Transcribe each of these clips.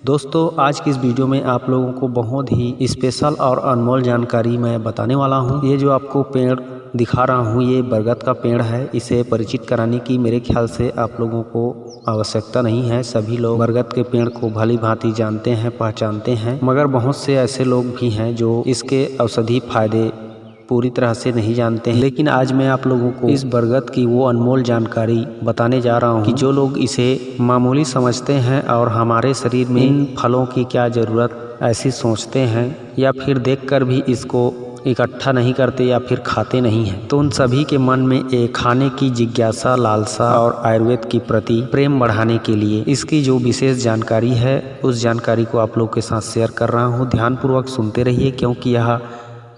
दोस्तों आज की इस वीडियो में आप लोगों को बहुत ही स्पेशल और अनमोल जानकारी मैं बताने वाला हूं। ये जो आपको पेड़ दिखा रहा हूं ये बरगद का पेड़ है। इसे परिचित कराने की मेरे ख्याल से आप लोगों को आवश्यकता नहीं है। सभी लोग बरगद के पेड़ को भली भांति जानते हैं, पहचानते हैं, मगर बहुत से ऐसे लोग भी हैं जो इसके औषधि फायदे पूरी तरह से नहीं जानते हैं। लेकिन आज मैं आप लोगों को इस बरगद की वो अनमोल जानकारी बताने जा रहा हूँ कि जो लोग इसे मामूली समझते हैं और हमारे शरीर में इन फलों की क्या ज़रूरत ऐसी सोचते हैं या फिर देखकर भी इसको इकट्ठा नहीं करते या फिर खाते नहीं हैं, तो उन सभी के मन में एक खाने की जिज्ञासा, लालसा और आयुर्वेद की प्रति प्रेम बढ़ाने के लिए इसकी जो विशेष जानकारी है उस जानकारी को आप लोग के साथ शेयर कर रहा हूँ। ध्यानपूर्वक सुनते रहिए क्योंकि यह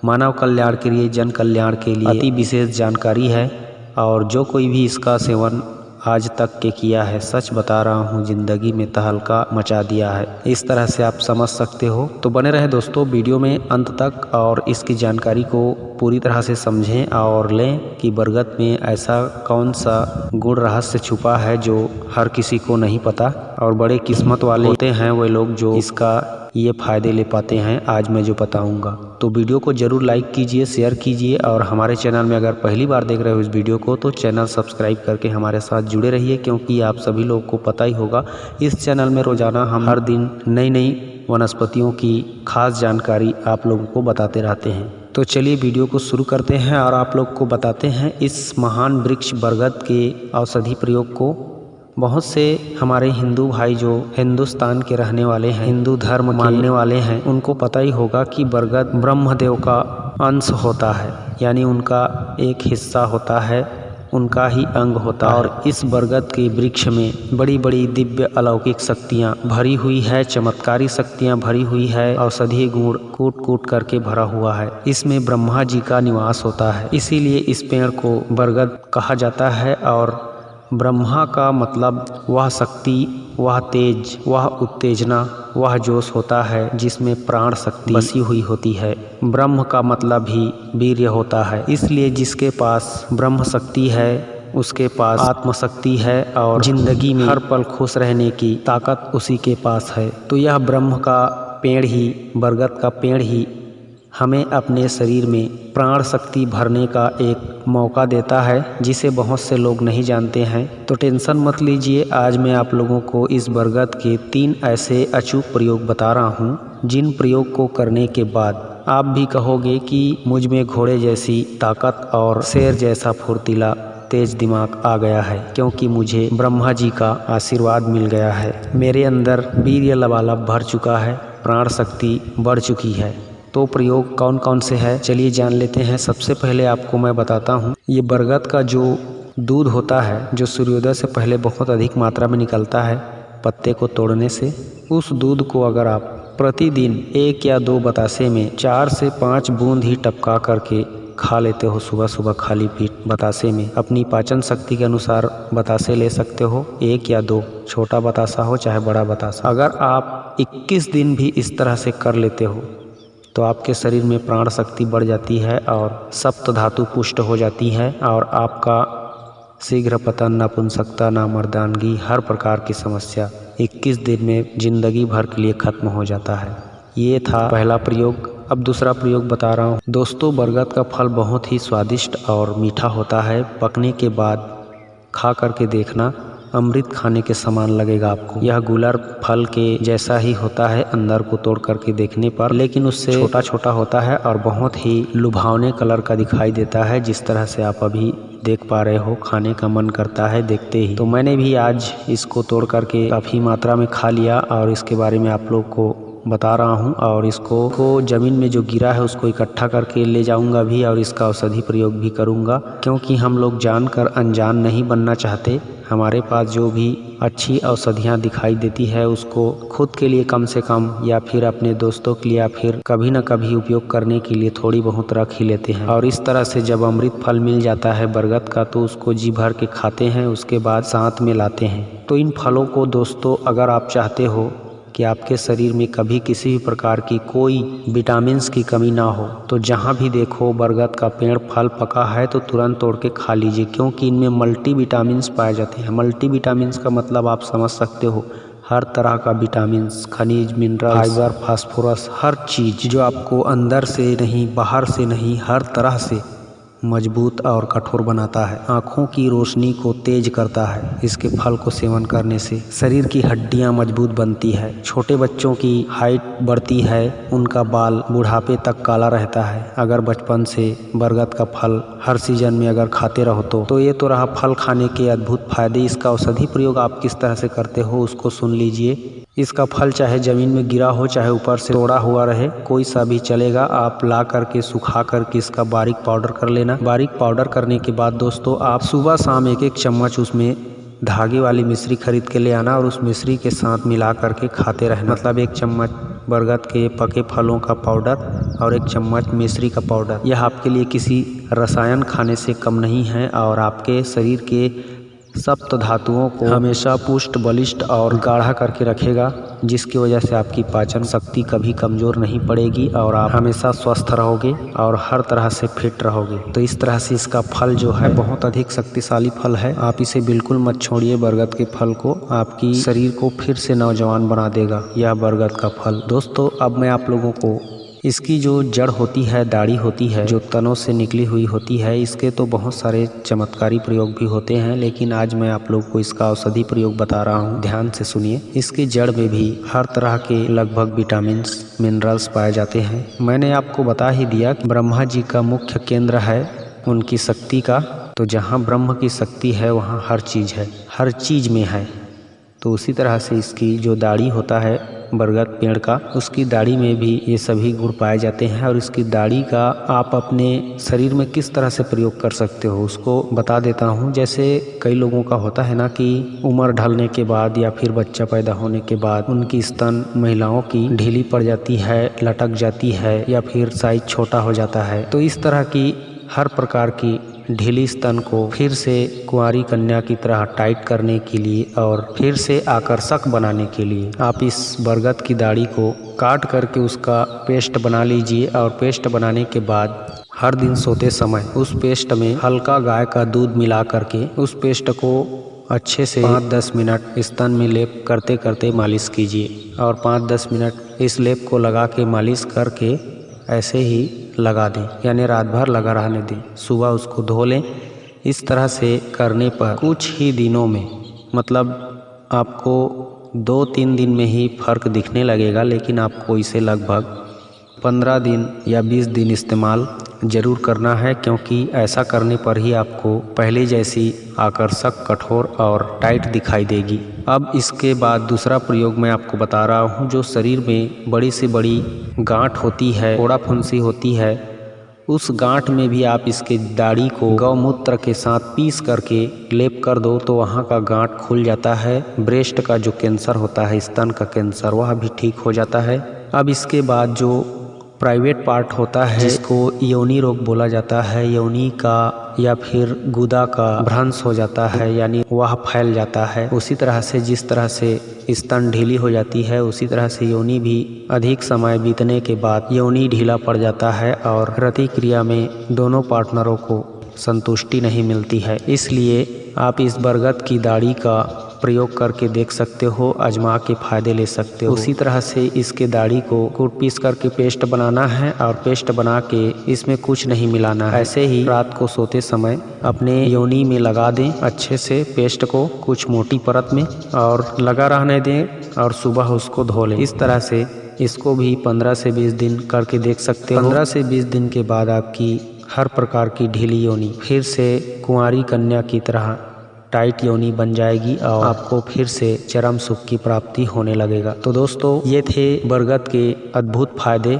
मानव कल्याण के लिए, जन कल्याण के लिए अति विशेष जानकारी है। और जो कोई भी इसका सेवन आज तक के किया है, सच बता रहा हूँ, जिंदगी में तहलका मचा दिया है। इस तरह से आप समझ सकते हो। तो बने रहे दोस्तों वीडियो में अंत तक और इसकी जानकारी को पूरी तरह से समझें और लें कि बरगद में ऐसा कौन सा गुण रहस्य छुपा है जो हर किसी को नहीं पता। और बड़े किस्मत वाले होते हैं वे लोग जो इसका ये फायदे ले पाते हैं आज मैं जो बताऊंगा। तो वीडियो को जरूर लाइक कीजिए, शेयर कीजिए और हमारे चैनल में अगर पहली बार देख रहे हो इस वीडियो को तो चैनल सब्सक्राइब करके हमारे साथ जुड़े रहिए, क्योंकि आप सभी लोगों को पता ही होगा इस चैनल में रोजाना हम हर दिन नई नई वनस्पतियों की खास जानकारी आप लोगों को बताते रहते हैं। तो चलिए वीडियो को शुरू करते हैं और आप लोग को बताते हैं इस महान वृक्ष बरगद के औषधि प्रयोग को। बहुत से हमारे हिंदू भाई जो हिंदुस्तान के रहने वाले हैं, हिंदू धर्म मानने वाले हैं, उनको पता ही होगा कि बरगद ब्रह्मदेव का अंश होता है, यानी उनका एक हिस्सा होता है, उनका ही अंग होता है। और इस बरगद के वृक्ष में बड़ी बड़ी दिव्य अलौकिक शक्तियाँ भरी हुई है, चमत्कारी शक्तियाँ भरी हुई है, औषधीय गुण कूट कूट करके भरा हुआ है। इसमें ब्रह्मा जी का निवास होता है, इसीलिए इस पेड़ को बरगद कहा जाता है। और ब्रह्मा का मतलब वह शक्ति, वह तेज, वह उत्तेजना, वह जोश होता है जिसमें प्राण शक्ति बसी हुई होती है। ब्रह्म का मतलब ही वीर्य होता है, इसलिए जिसके पास ब्रह्म शक्ति है उसके पास आत्मशक्ति है और जिंदगी में हर पल खुश रहने की ताकत उसी के पास है। तो यह ब्रह्म का पेड़ ही, बरगद का पेड़ ही हमें अपने शरीर में प्राण शक्ति भरने का एक मौका देता है, जिसे बहुत से लोग नहीं जानते हैं। तो टेंशन मत लीजिए, आज मैं आप लोगों को इस बरगद के 3 ऐसे अचूक प्रयोग बता रहा हूँ जिन प्रयोग को करने के बाद आप भी कहोगे कि मुझ में घोड़े जैसी ताकत और शेर जैसा फुर्तीला तेज दिमाग आ गया है, क्योंकि मुझे ब्रह्मा जी का आशीर्वाद मिल गया है। मेरे अंदर वीर्य लबालब भर चुका है, प्राण शक्ति बढ़ चुकी है। तो प्रयोग कौन कौन से हैं चलिए जान लेते हैं। सबसे पहले आपको मैं बताता हूँ, ये बरगद का जो दूध होता है, जो सूर्योदय से पहले बहुत अधिक मात्रा में निकलता है पत्ते को तोड़ने से, उस दूध को अगर आप प्रतिदिन 1 या 2 बतासे में 4 से 5 बूंद ही टपका करके खा लेते हो सुबह सुबह खाली पेट बतासे में, अपनी पाचन शक्ति के अनुसार बतासे ले सकते हो, 1 या 2, छोटा बतासा हो चाहे बड़ा बतासा। अगर आप 21 दिन भी इस तरह से कर लेते हो तो आपके शरीर में प्राण शक्ति बढ़ जाती है और सप्त धातु पुष्ट हो जाती है और आपका शीघ्र पतन, नपुंसकता, नामर्दानगी, हर प्रकार की समस्या 21 दिन में जिंदगी भर के लिए खत्म हो जाता है। ये था पहला प्रयोग। अब दूसरा प्रयोग बता रहा हूँ। दोस्तों बरगद का फल बहुत ही स्वादिष्ट और मीठा होता है। पकने के बाद खा करके देखना, अमृत खाने के समान लगेगा आपको। यह गुलर फल के जैसा ही होता है अंदर को तोड़ करके देखने पर, लेकिन उससे छोटा छोटा होता है और बहुत ही लुभावने कलर का दिखाई देता है, जिस तरह से आप अभी देख पा रहे हो। खाने का मन करता है देखते ही। तो मैंने भी आज इसको तोड़ करके काफ़ी मात्रा में खा लिया और इसके बारे में आप लोग को बता रहा हूँ। और इसको ज़मीन में जो गिरा है उसको इकट्ठा करके ले जाऊँगा भी और इसका औषधि प्रयोग भी करूँगा, क्योंकि हम लोग जानकर अनजान नहीं बनना चाहते। हमारे पास जो भी अच्छी औषधियाँ दिखाई देती है उसको खुद के लिए कम से कम या फिर अपने दोस्तों के लिए या फिर कभी न कभी उपयोग करने के लिए थोड़ी बहुत रख ही लेते हैं। और इस तरह से जब अमृत फल मिल जाता है बरगद का तो उसको जी भर के खाते हैं, उसके बाद साथ में लाते हैं। तो इन फलों को दोस्तों अगर आप चाहते हो कि आपके शरीर में कभी किसी भी प्रकार की कोई विटामिन्स की कमी ना हो, तो जहाँ भी देखो बरगद का पेड़ फल पका है तो तुरंत तोड़ के खा लीजिए, क्योंकि इनमें मल्टी विटामिन्स पाए जाते हैं। मल्टी विटामिन्स का मतलब आप समझ सकते हो, हर तरह का विटामिन्स, खनिज, मिनरल, फाइबर, फास्फोरस, हर चीज जो आपको अंदर से नहीं, बाहर से नहीं, हर तरह से मजबूत और कठोर बनाता है। आँखों की रोशनी को तेज करता है। इसके फल को सेवन करने से शरीर की हड्डियां मजबूत बनती है। छोटे बच्चों की हाइट बढ़ती है। उनका बाल बुढ़ापे तक काला रहता है। अगर बचपन से बरगद का फल हर सीजन में अगर खाते रहो तो ये तो रहा फल खाने के अद्भुत फायदे। इसका औषधि प्रयोग आप किस तरह से करते हो उसको सुन लीजिए। इसका फल चाहे जमीन में गिरा हो, चाहे ऊपर से तोड़ा हुआ रहे, कोई सा भी चलेगा। आप ला करके सुखा करके इसका बारीक पाउडर कर लेना। बारीक पाउडर करने के बाद दोस्तों आप सुबह शाम एक एक चम्मच उसमें धागे वाली मिश्री खरीद के ले आना और उस मिश्री के साथ मिला करके खाते रहना। मतलब एक चम्मच बरगद के पके फलों का पाउडर और एक चम्मच मिश्री का पाउडर। यह आपके लिए किसी रसायन खाने से कम नहीं है और आपके शरीर के सप्त धातुओं को हमेशा पुष्ट, बलिष्ठ और गाढ़ा करके रखेगा, जिसकी वजह से आपकी पाचन शक्ति कभी कमज़ोर नहीं पड़ेगी और आप हमेशा स्वस्थ रहोगे और हर तरह से फिट रहोगे। तो इस तरह से इसका फल जो है बहुत अधिक शक्तिशाली फल है। आप इसे बिल्कुल मत छोड़िए। बरगद के फल को आपकी शरीर को फिर से नौजवान बना देगा यह बरगद का फल। दोस्तों अब मैं आप लोगों को इसकी जो जड़ होती है, दाढ़ी होती है, जो तनों से निकली हुई होती है, इसके तो बहुत सारे चमत्कारी प्रयोग भी होते हैं, लेकिन आज मैं आप लोग को इसका औषधि प्रयोग बता रहा हूँ। ध्यान से सुनिए। इसकी जड़ में भी हर तरह के लगभग विटामिन्स, मिनरल्स पाए जाते हैं। मैंने आपको बता ही दिया कि ब्रह्मा जी का मुख्य केंद्र है उनकी शक्ति का। तो जहाँ ब्रह्म की शक्ति है वहाँ हर चीज़ है, हर चीज़ में है। तो उसी तरह से इसकी जो दाढ़ी होता है बरगद पेड़ का, उसकी दाढ़ी में भी ये सभी गुण पाए जाते हैं। और इसकी दाढ़ी का आप अपने शरीर में किस तरह से प्रयोग कर सकते हो उसको बता देता हूँ। जैसे कई लोगों का होता है ना कि उम्र ढलने के बाद या फिर बच्चा पैदा होने के बाद उनकी स्तन महिलाओं की ढीली पड़ जाती है, लटक जाती है या फिर साइज छोटा हो जाता है। तो इस तरह की हर प्रकार की ढीली स्तन को फिर से कुंवारी कन्या की तरह टाइट करने के लिए और फिर से आकर्षक बनाने के लिए आप इस बरगद की दाढ़ी को काट करके उसका पेस्ट बना लीजिए। और पेस्ट बनाने के बाद हर दिन सोते समय उस पेस्ट में हल्का गाय का दूध मिला करके उस पेस्ट को अच्छे से 5-10 मिनट स्तन में लेप करते करते मालिश कीजिए। और 5-10 मिनट इस लेप को लगा के मालिश करके ऐसे ही लगा दें, यानी रात भर लगा रहने दें। सुबह उसको धो लें। इस तरह से करने पर कुछ ही दिनों में, मतलब आपको 2-3 दिन में ही फर्क दिखने लगेगा, लेकिन आपको इसे लगभग 15 दिन या 20 दिन इस्तेमाल ज़रूर करना है, क्योंकि ऐसा करने पर ही आपको पहले जैसी आकर्षक, कठोर और टाइट दिखाई देगी। अब इसके बाद दूसरा प्रयोग मैं आपको बता रहा हूँ। जो शरीर में बड़ी से बड़ी गांठ होती है, फोड़ा फुंसी होती है, उस गांठ में भी आप इसके दाढ़ी को गौमूत्र के साथ पीस करके लेप कर दो तो वहाँ का गांठ खुल जाता है। ब्रेस्ट का जो कैंसर होता है, स्तन का कैंसर, वह भी ठीक हो जाता है। अब इसके बाद जो प्राइवेट पार्ट होता है जिसको योनि रोग बोला जाता है, योनि का या फिर गुदा का भ्रंश हो जाता है, यानी वह फैल जाता है। उसी तरह से जिस तरह से स्तन ढीली हो जाती है, उसी तरह से योनि भी अधिक समय बीतने के बाद योनि ढीला पड़ जाता है और रति क्रिया में दोनों पार्टनरों को संतुष्टि नहीं मिलती है। इसलिए आप इस बरगद की दाढ़ी का प्रयोग करके देख सकते हो, आजमा के फायदे ले सकते हो। उसी तरह से इसके दाढ़ी को कूट पीस करके पेस्ट बनाना है और पेस्ट बना के इसमें कुछ नहीं मिलाना है। ऐसे ही रात को सोते समय अपने योनि में लगा दें अच्छे से पेस्ट को, कुछ मोटी परत में, और लगा रहने दें और सुबह उसको धो लें। इस तरह से इसको भी 15 से 20 दिन करके देख सकते हो। 15 से 20 दिन के बाद आपकी हर प्रकार की ढीली योनि फिर से कुंवारी कन्या की तरह टाइट योनि बन जाएगी और आपको फिर से चरम सुख की प्राप्ति होने लगेगा। तो दोस्तों ये थे बरगद के अद्भुत फायदे।